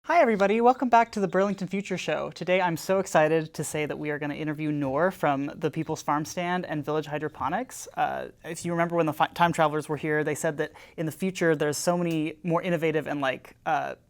Hi everybody, welcome back to the Burlington Future Show. Today I'm so excited to say that we are going to interview Nour from the People's Farm Stand and Village Hydroponics. If you remember when the time travelers were here, they said that in the future there's so many more innovative and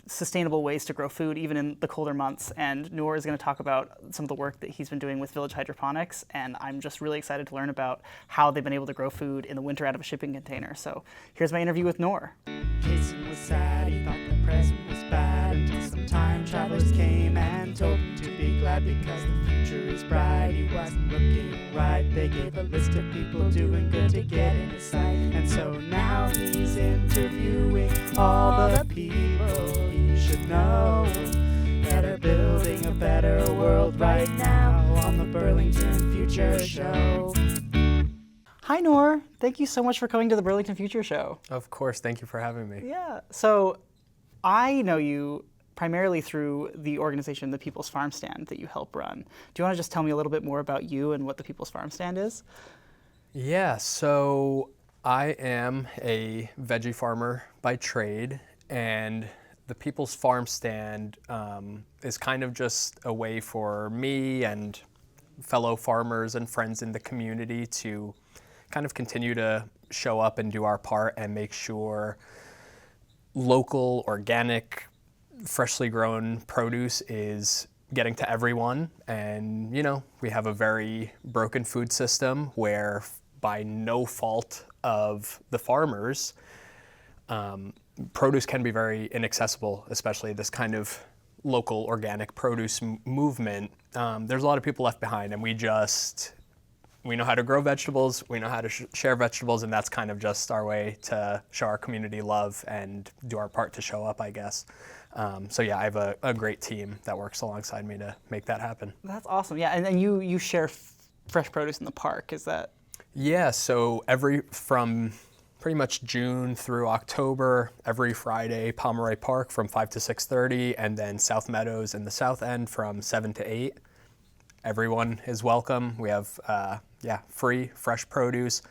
sustainable ways to grow food even in the colder months, and Nour is going to talk about some of the work that he's been doing with Village Hydroponics, and I'm just really excited to learn about how they've been able to grow food in the winter out of a shipping container. So here's my interview with Nour. Kason was sad, he thought the present was bad, until some time travelers came and told him to be glad because the future is bright. He wasn't looking right, they gave a list of people doing good to get in his sight, and so now he's interviewing all the people he should know that are building a better world right now on the Burlington Future Show. Hi Nour, thank you so much for coming to the Burlington Future Show. Of course, thank you for having me. Yeah, so I know you primarily through the organization, the People's Farm Stand, that you help run. Do you want to just tell me a little bit more about you and what the People's Farm Stand is? Yeah, so I am a veggie farmer by trade, and the People's Farm Stand is kind of just a way for me and fellow farmers and friends in the community to kind of continue to show up and do our part and make sure local, organic, freshly grown produce is getting to everyone. And, you know, we have a very broken food system where by no fault of the farmers, produce can be very inaccessible, especially this kind of local organic produce movement. There's a lot of people left behind, and we know how to grow vegetables, we know how to share vegetables, and that's kind of just our way to show our community love and do our part to show up, I guess. So yeah, I have a great team that works alongside me to make that happen. That's awesome, yeah, and you share fresh produce in the park, is that? Yeah, so from pretty much June through October, every Friday, Pomeroy Park from 5 to 6:30, and then South Meadows in the South End from 7 to 8. Everyone is welcome. We have free, fresh produce.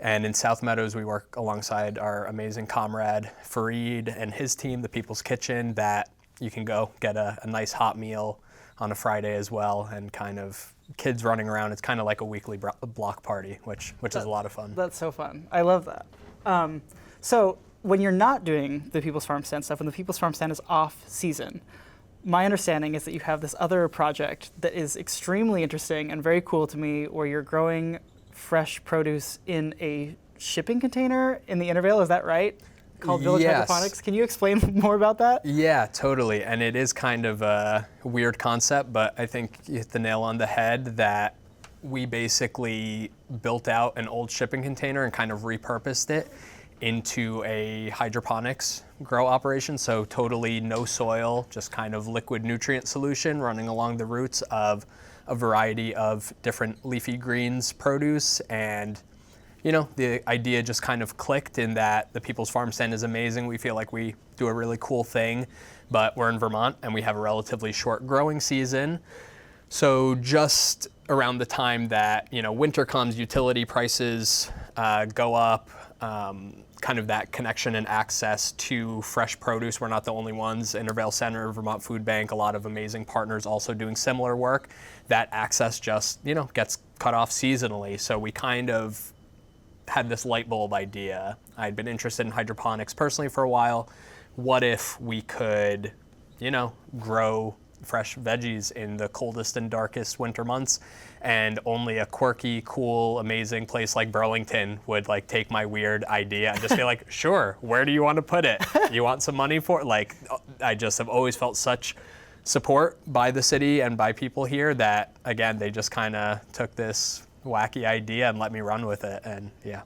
And in South Meadows, we work alongside our amazing comrade, Fareed, and his team, the People's Kitchen, that you can go get a nice hot meal on a Friday as well, and kind of kids running around. It's kind of like a weekly block party, which is a lot of fun. That's so fun. I love that. So when you're not doing the People's Farm Stand stuff, when the People's Farm Stand is off season, my understanding is that you have this other project that is extremely interesting and very cool to me, where you're growing fresh produce in a shipping container in the Intervale. Is that right? Called Village Hydroponics. Can you explain more about that? Yeah, totally. And it is kind of a weird concept, but I think you hit the nail on the head that we basically built out an old shipping container and kind of repurposed it into a hydroponics grow operation. So totally no soil, just kind of liquid nutrient solution running along the roots of a variety of different leafy greens produce. And, you know, the idea just kind of clicked in that the People's Farm Stand is amazing. We feel like we do a really cool thing, but we're in Vermont and we have a relatively short growing season. So just around the time that, you know, winter comes, utility prices go up, kind of that connection and access to fresh produce. We're not the only ones. Intervale Center, Vermont Food Bank, a lot of amazing partners also doing similar work. That access just, you know, gets cut off seasonally. So we kind of had this light bulb idea. I'd been interested in hydroponics personally for a while. What if we could, you know, grow fresh veggies in the coldest and darkest winter months, and only a quirky, cool, amazing place like Burlington would like take my weird idea and just be like, sure, where do you want to put it? You want some money for it? Like, I just have always felt such support by the city and by people here that, again, they just kind of took this wacky idea and let me run with it, and yeah.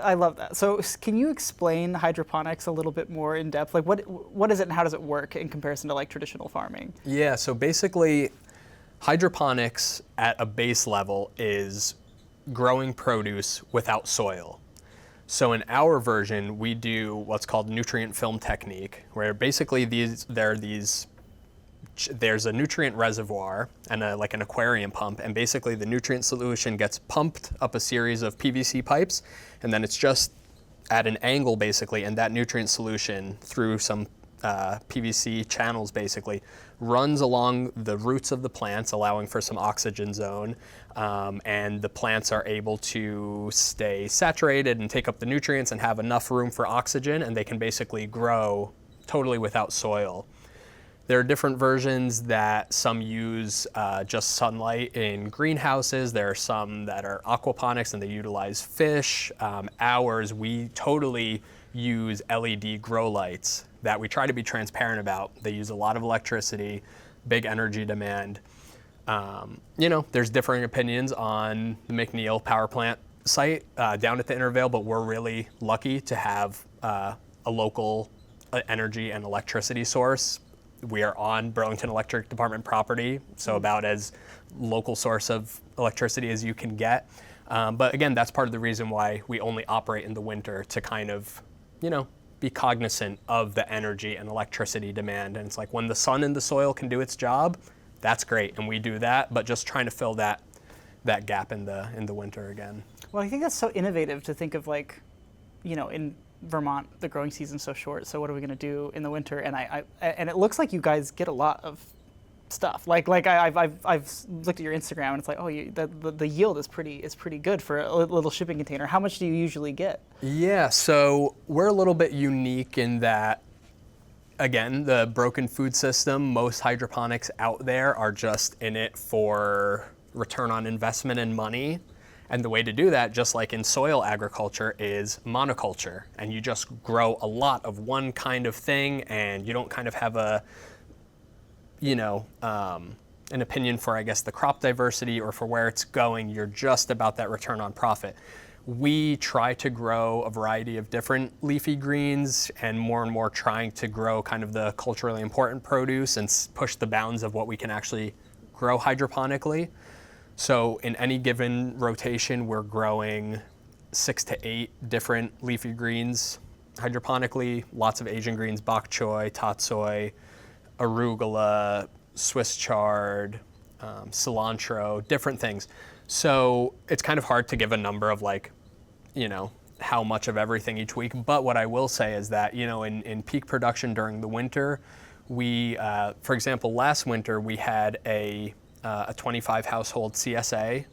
I love that. So can you explain hydroponics a little bit more in depth? Like what is it and how does it work in comparison to like traditional farming? Yeah, so basically hydroponics at a base level is growing produce without soil. So in our version, we do what's called nutrient film technique, where basically there's a nutrient reservoir and like an aquarium pump, and basically the nutrient solution gets pumped up a series of PVC pipes, and then it's just at an angle basically, and that nutrient solution through some PVC channels basically, runs along the roots of the plants, allowing for some oxygen zone, and the plants are able to stay saturated and take up the nutrients and have enough room for oxygen, and they can basically grow totally without soil. There are different versions that some use just sunlight in greenhouses. There are some that are aquaponics and they utilize fish. Ours, we totally use LED grow lights that we try to be transparent about. They use a lot of electricity, big energy demand. There's differing opinions on the McNeil power plant site down at the Intervale, but we're really lucky to have a local energy and electricity source. We are on Burlington Electric Department property, so about as local source of electricity as you can get. But again, that's part of the reason why we only operate in the winter, to kind of, be cognizant of the energy and electricity demand. And it's like, when the sun and the soil can do its job, that's great, and we do that, but just trying to fill that gap in the winter again. Well, I think that's so innovative to think of, like, in Vermont, the growing season's so short, so what are we going to do in the winter? And and it looks like you guys get a lot of stuff. I've looked at your Instagram, and it's like, the yield is pretty good for a little shipping container. How much do you usually get? Yeah, so we're a little bit unique in that, again, the broken food system, most hydroponics out there are just in it for return on investment and money. And the way to do that, just like in soil agriculture, is monoculture. And you just grow a lot of one kind of thing, and you don't kind of have an opinion for, I guess, the crop diversity or for where it's going. You're just about that return on profit. We try to grow a variety of different leafy greens, and more trying to grow kind of the culturally important produce and push the bounds of what we can actually grow hydroponically. So in any given rotation, we're growing 6 to 8 different leafy greens hydroponically, lots of Asian greens, bok choy, tatsoi, arugula, Swiss chard, cilantro, different things. So it's kind of hard to give a number of how much of everything each week. But what I will say is that, in peak production during the winter, we, for example, last winter we had a 25 household CSA,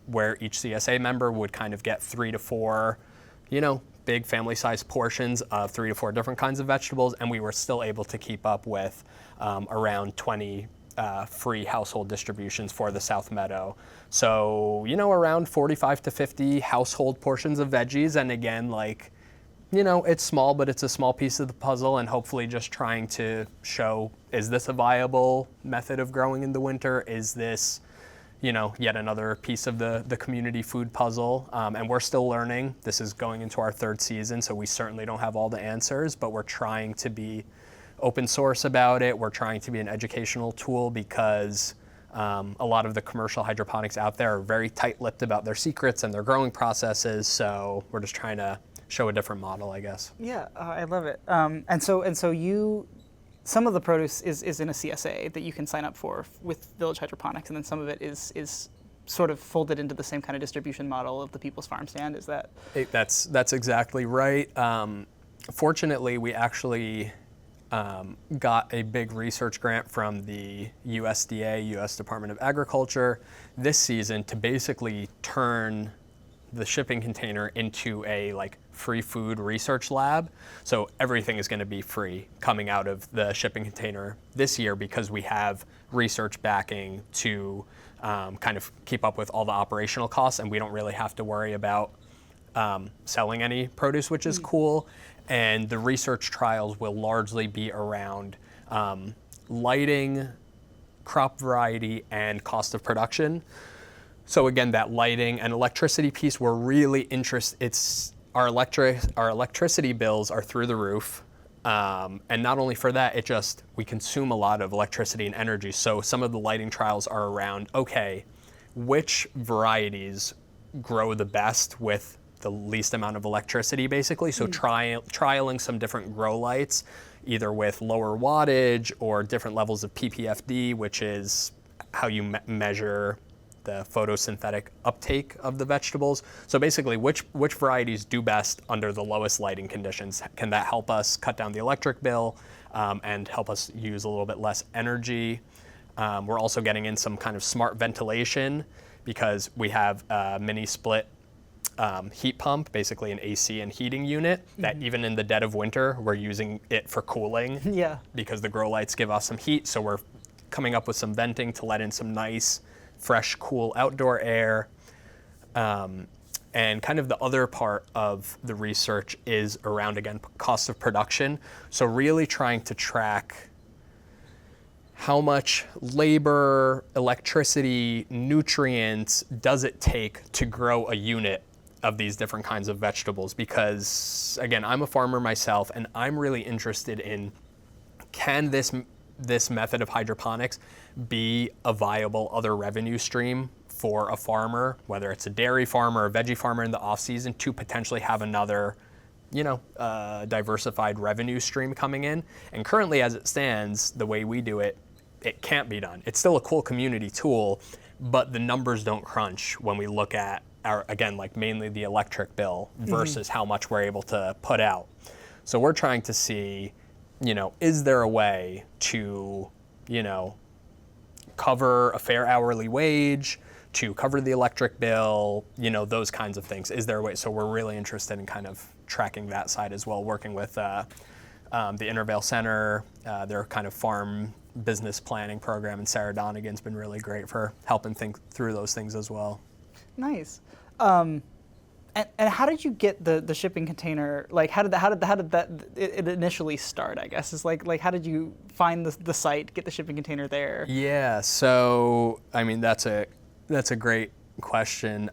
where each CSA member would kind of get 3 to 4, big family-sized portions of 3 to 4 different kinds of vegetables, and we were still able to keep up with around 20 free household distributions for the South Meadow. So, around 45 to 50 household portions of veggies, and again, it's small, but it's a small piece of the puzzle, and hopefully just trying to show, is this a viable method of growing in the winter? Is this, yet another piece of the community food puzzle? And we're still learning. This is going into our 3rd season, so we certainly don't have all the answers, but we're trying to be open source about it. We're trying to be an educational tool, because a lot of the commercial hydroponics out there are very tight-lipped about their secrets and their growing processes, so we're just trying to show a different model, I guess. Yeah, I love it. And so you, some of the produce is in a CSA that you can sign up for with Village Hydroponics, and then some of it is sort of folded into the same kind of distribution model of the People's Farm Stand. Is that? That's exactly right. Fortunately, we actually got a big research grant from the USDA, U.S. Department of Agriculture, this season to basically turn the shipping container into a free food research lab. So everything is going to be free coming out of the shipping container this year, because we have research backing to kind of keep up with all the operational costs, and we don't really have to worry about selling any produce, which is cool. And the research trials will largely be around lighting, crop variety, and cost of production. So again, that lighting and electricity piece, we're really interested. Our electricity bills are through the roof. And not only for that, we consume a lot of electricity and energy. So some of the lighting trials are around, okay, which varieties grow the best with the least amount of electricity, basically. So trialing some different grow lights, either with lower wattage or different levels of PPFD, which is how you measure the photosynthetic uptake of the vegetables. So basically, which varieties do best under the lowest lighting conditions? Can that help us cut down the electric bill and help us use a little bit less energy? We're also getting in some kind of smart ventilation because we have a mini split heat pump, basically an AC and heating unit that even in the dead of winter, we're using it for cooling. Yeah. Because the grow lights give off some heat, so we're coming up with some venting to let in some nice, fresh, cool outdoor air. And kind of the other part of the research is around, again, cost of production. So really trying to track how much labor, electricity, nutrients does it take to grow a unit of these different kinds of vegetables? Because again, I'm a farmer myself, and I'm really interested in, can this method of hydroponics be a viable other revenue stream for a farmer, whether it's a dairy farmer or a veggie farmer in the off season, to potentially have another, diversified revenue stream coming in. And currently, as it stands, the way we do it, it can't be done. It's still a cool community tool, but the numbers don't crunch when we look at our, again, like mainly the electric bill versus how much we're able to put out. So we're trying to see, is there a way to, cover a fair hourly wage, to cover the electric bill, those kinds of things. Is there a way? So we're really interested in kind of tracking that side as well, working with the Intervale Center, their kind of farm business planning program, and Sarah Donegan's been really great for helping think through those things as well. Nice. And how did you get the shipping container? Like, how did that it initially start? I guess is like how did you find the site, get the shipping container there? Yeah. So I mean, that's a great question.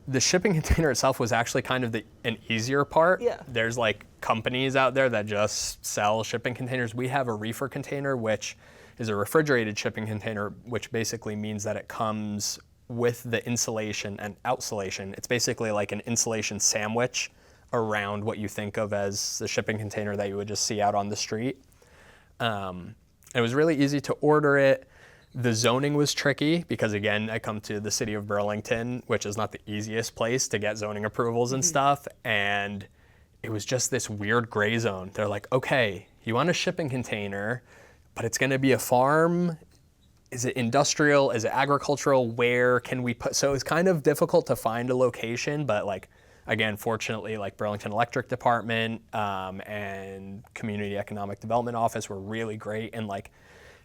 The shipping container itself was actually kind of an easier part. Yeah. There's like companies out there that just sell shipping containers. We have a reefer container, which is a refrigerated shipping container, which basically means that it comes with the insulation and outsulation. It's basically like an insulation sandwich around what you think of as the shipping container that you would just see out on the street. It was really easy to order it. The zoning was tricky because, again, I come to the city of Burlington, which is not the easiest place to get zoning approvals and stuff. And it was just this weird gray zone. They're like, okay, you want a shipping container, but it's going to be a farm. Is it industrial? Is it agricultural? Where can we put? So it's kind of difficult to find a location, but like, again, fortunately, like Burlington Electric Department and Community Economic Development Office were really great in like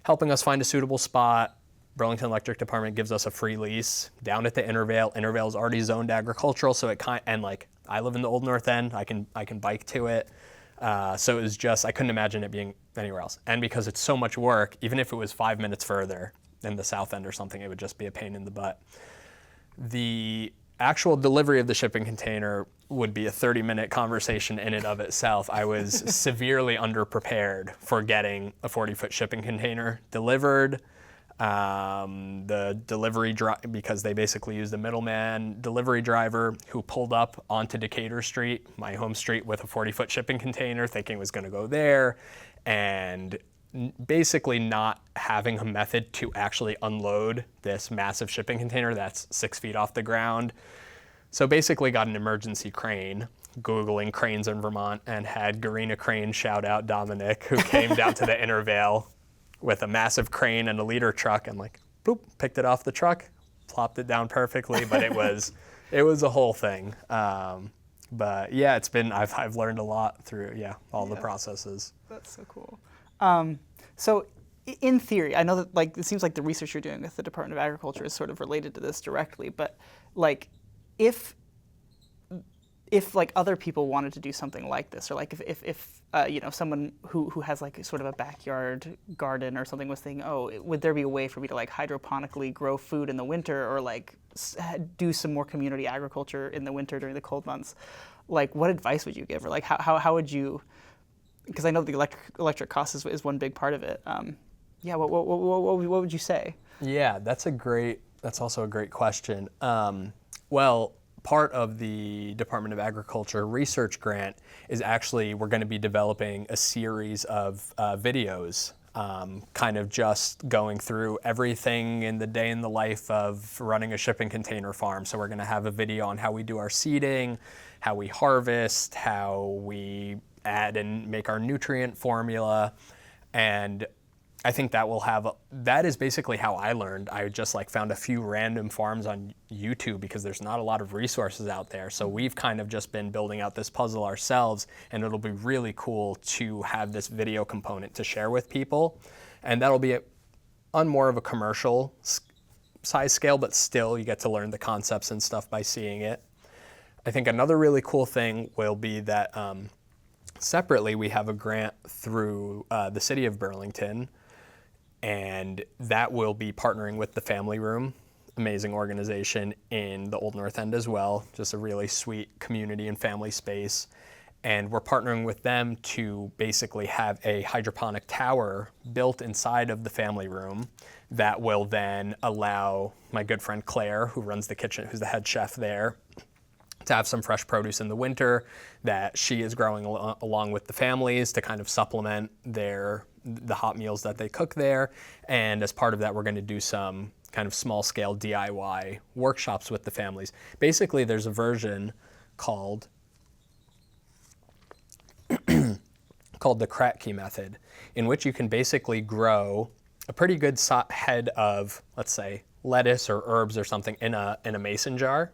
helping us find a suitable spot. Burlington Electric Department gives us a free lease down at the Intervale. Intervale is already zoned agricultural, so and like I live in the Old North End, I can bike to it. So it was just, I couldn't imagine it being anywhere else. And because it's so much work, even if it was 5 minutes further in the South End or something, it would just be a pain in the butt. The actual delivery of the shipping container would be a 30-minute conversation in and of itself. I was severely underprepared for getting a 40-foot shipping container delivered. The delivery because they basically used a middleman delivery driver who pulled up onto Decatur Street, my home street, with a 40-foot shipping container, thinking it was going to go there, and basically not having a method to actually unload this massive shipping container that's 6 feet off the ground. So basically got an emergency crane, Googling cranes in Vermont, and had Garena Crane, shout out Dominic, who came down to the Intervale with a massive crane and a leader truck, and like, boop, picked it off the truck, plopped it down perfectly, but it was a whole thing. But yeah, I've learned a lot through all the processes. That's so cool. So in theory, I know that like it seems like the research you're doing with the Department of Agriculture is sort of related to this directly, but like if like other people wanted to do something like this, or like if someone who has like sort of a backyard garden or something was thinking, oh, would there be a way for me to like hydroponically grow food in the winter, or like do some more community agriculture in the winter during the cold months? Like, what advice would you give, or like how would you? Because I know the electric cost is one big part of it. What would you say? Yeah, that's also a great question. Well, part of the Department of Agriculture research grant is actually we're going to be developing a series of videos kind of just going through everything in the day in the life of running a shipping container farm. So we're going to have a video on how we do our seeding, how we harvest, how we add and make our nutrient formula. And I think that is basically how I learned. I just like found a few random farms on YouTube because there's not a lot of resources out there. So we've kind of just been building out this puzzle ourselves, and it'll be really cool to have this video component to share with people. And that'll be on more of a commercial size scale, but still you get to learn the concepts and stuff by seeing it. I think another really cool thing will be that separately we have a grant through the city of Burlington, and that will be partnering with the Family Room, amazing organization in the Old North End as well, just a really sweet community and family space. And we're partnering with them to basically have a hydroponic tower built inside of the Family Room that will then allow my good friend Claire, who runs the kitchen, who's the head chef there, to have some fresh produce in the winter that she is growing along with the families to kind of supplement the hot meals that they cook there. And as part of that, we're going to do some kind of small scale DIY workshops with the families. Basically, there's a version called the Kratky method, in which you can basically grow a pretty good head of, let's say, lettuce or herbs or something in a mason jar.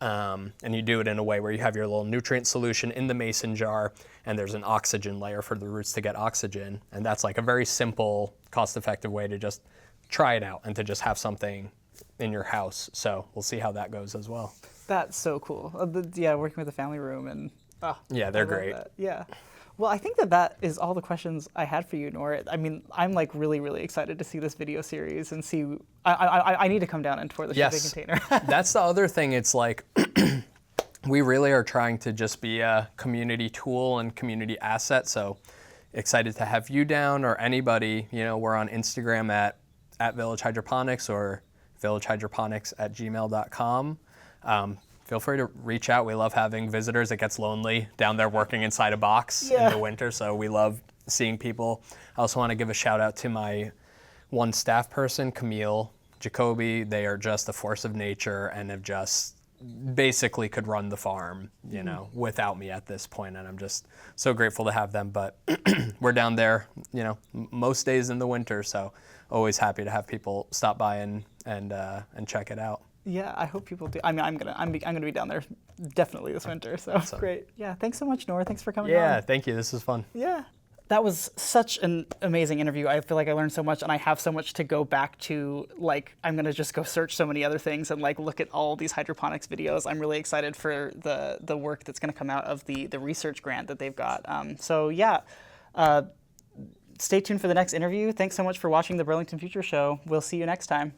And you do it in a way where you have your little nutrient solution in the mason jar, and there's an oxygen layer for the roots to get oxygen. And that's like a very simple, cost-effective way to just try it out and to just have something in your house. So we'll see how that goes as well. That's so cool. Yeah, working with the Family Room and yeah, they're great. That. Yeah. Well, I think that is all the questions I had for you, Nour. I mean, I'm like really, really excited to see this video series and see. I need to come down and tour the shipping container. That's the other thing. It's like we really are trying to just be a community tool and community asset. So excited to have you down or anybody. You know, we're on Instagram at Village Hydroponics or villagehydroponics@gmail.com. Feel free to reach out. We love having visitors. It gets lonely down there working inside a box in the winter, so we love seeing people. I also want to give a shout out to my one staff person, Camille Jacoby. They are just a force of nature and have just basically could run the farm, you know, without me at this point, and I'm just so grateful to have them. But we're down there, you know, most days in the winter, so always happy to have people stop by and check it out. Yeah, I hope people do. I mean, I'm gonna be down there definitely this winter. So awesome. Great. Yeah, thanks so much, Nour. Thanks for coming on. Yeah, thank you. This was fun. Yeah, that was such an amazing interview. I feel like I learned so much, and I have so much to go back to. Like, I'm gonna just go search so many other things and like look at all these hydroponics videos. I'm really excited for the work that's gonna come out of the research grant that they've got. So yeah. Stay tuned for the next interview. Thanks so much for watching the Burlington Future Show. We'll see you next time.